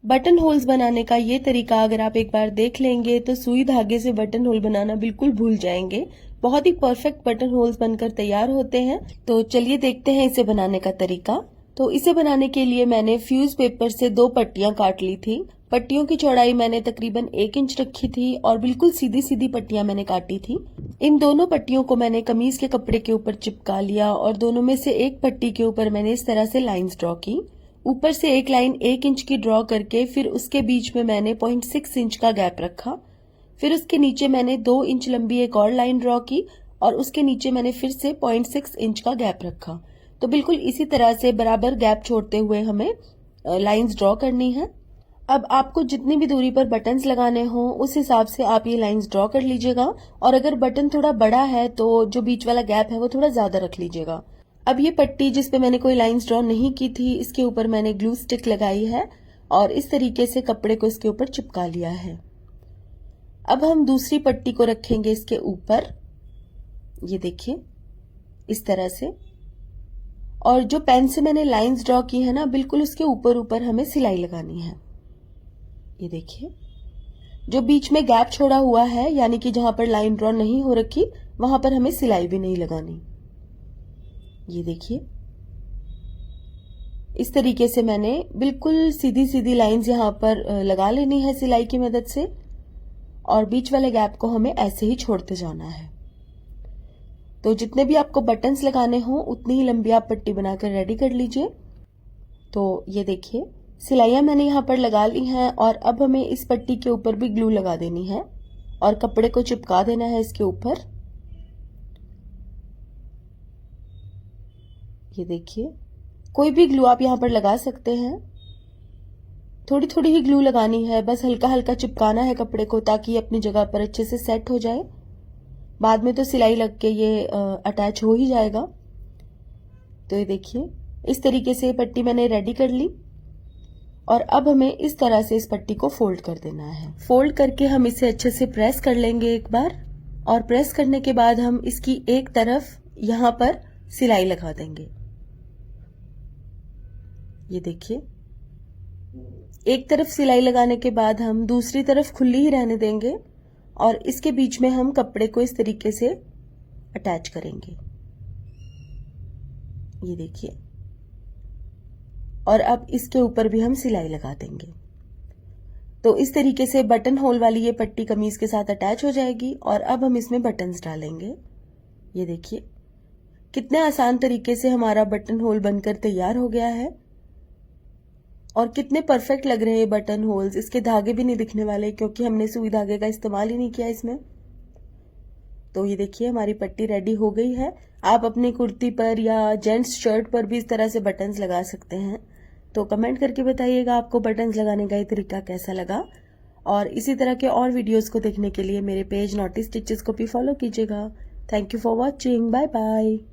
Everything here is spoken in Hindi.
बटन होल्स बनाने का ये तरीका अगर आप एक बार देख लेंगे तो सुई धागे से बटन होल बनाना बिल्कुल भूल जाएंगे। बहुत ही परफेक्ट बटन होल्स बनकर तैयार होते हैं। तो चलिए देखते हैं इसे बनाने का तरीका। तो इसे बनाने के लिए मैंने फ्यूज पेपर से 2 पट्टियां काट ली थी। पट्टियों की चौड़ाई मैंने तकरीबन 1 इंच रखी थी और बिल्कुल सीधी सीधी पट्टियां मैंने काटी थी। इन दोनों पट्टियों को मैंने कमीज के कपड़े के ऊपर चिपका लिया और दोनों में से एक पट्टी के ऊपर मैंने इस तरह से लाइंस ड्रॉ की। ऊपर से एक लाइन 1 इंच की ड्रॉ करके फिर उसके बीच में मैंने 0.6 इंच का गैप रखा। फिर उसके नीचे मैंने 2 इंच लंबी एक और लाइन ड्रॉ की और उसके नीचे मैंने फिर से 0.6 इंच का गैप रखा। तो बिल्कुल इसी तरह से बराबर गैप छोड़ते हुए हमें लाइंस ड्रॉ करनी है। अब आपको जितनी भी दूरी पर बटन्स लगाने हो उस हिसाब से आप ये लाइंस ड्रॉ कर लीजिएगा और अगर बटन थोड़ा बड़ा है तो जो बीच वाला गैप है वो थोड़ा ज्यादा रख लीजिएगा। अब ये पट्टी जिस पे मैंने कोई लाइंस ड्रॉ नहीं की थी इसके ऊपर मैंने ग्लू स्टिक लगाई है और इस तरीके से कपड़े को इसके ऊपर चिपका लिया है। अब हम दूसरी पट्टी को रखेंगे इसके ऊपर, ये देखिए इस तरह से, और जो पेन से मैंने लाइंस ड्रॉ की है ना बिल्कुल उसके ऊपर ऊपर हमें सिलाई लगानी है। ये देखिए जो बीच में गैप छोड़ा हुआ है यानी कि जहां पर लाइन ड्रॉ नहीं हो रखी वहां पर हमें सिलाई भी नहीं लगानी। ये देखिए इस तरीके से मैंने बिल्कुल सीधी सीधी लाइंस यहाँ पर लगा लेनी है सिलाई की मदद से और बीच वाले गैप को हमें ऐसे ही छोड़ते जाना है। तो जितने भी आपको बटन्स लगाने हो उतनी ही लंबी आप पट्टी बनाकर रेडी कर लीजिए। तो ये देखिए सिलाइयां मैंने यहाँ पर लगा ली हैं और अब हमें इस पट्टी के ऊपर भी ग्लू लगा देनी है और कपड़े को चिपका देना है इसके ऊपर। ये देखिए कोई भी ग्लू आप यहाँ पर लगा सकते हैं, थोड़ी थोड़ी ही ग्लू लगानी है, बस हल्का हल्का चिपकाना है कपड़े को ताकि अपनी जगह पर अच्छे से सेट हो जाए। बाद में तो सिलाई लग के ये अटैच हो ही जाएगा। तो ये देखिए इस तरीके से पट्टी मैंने रेडी कर ली और अब हमें इस तरह से इस पट्टी को फोल्ड कर देना है। फोल्ड करके हम इसे अच्छे से प्रेस कर लेंगे एक बार और प्रेस करने के बाद हम इसकी एक तरफ यहाँ पर सिलाई लगा देंगे। ये देखिए एक तरफ सिलाई लगाने के बाद हम दूसरी तरफ खुली ही रहने देंगे और इसके बीच में हम कपड़े को इस तरीके से अटैच करेंगे। ये देखिए और अब इसके ऊपर भी हम सिलाई लगा देंगे। तो इस तरीके से बटन होल वाली ये पट्टी कमीज के साथ अटैच हो जाएगी और अब हम इसमें बटन्स डालेंगे। ये देखिए कितने आसान तरीके से हमारा बटन होल बनकर तैयार हो गया है और कितने परफेक्ट लग रहे हैं बटन होल्स। इसके धागे भी नहीं दिखने वाले क्योंकि हमने सुई धागे का इस्तेमाल ही नहीं किया इसमें। तो ये देखिए हमारी पट्टी रेडी हो गई है। आप अपनी कुर्ती पर या जेंट्स शर्ट पर भी इस तरह से बटन्स लगा सकते हैं। तो कमेंट करके बताइएगा आपको बटन्स लगाने का ये तरीका कैसा लगा और इसी तरह के और वीडियोस को देखने के लिए मेरे पेज नॉटी स्टिचेस को भी फॉलो कीजिएगा। Thank you for watching. Bye bye.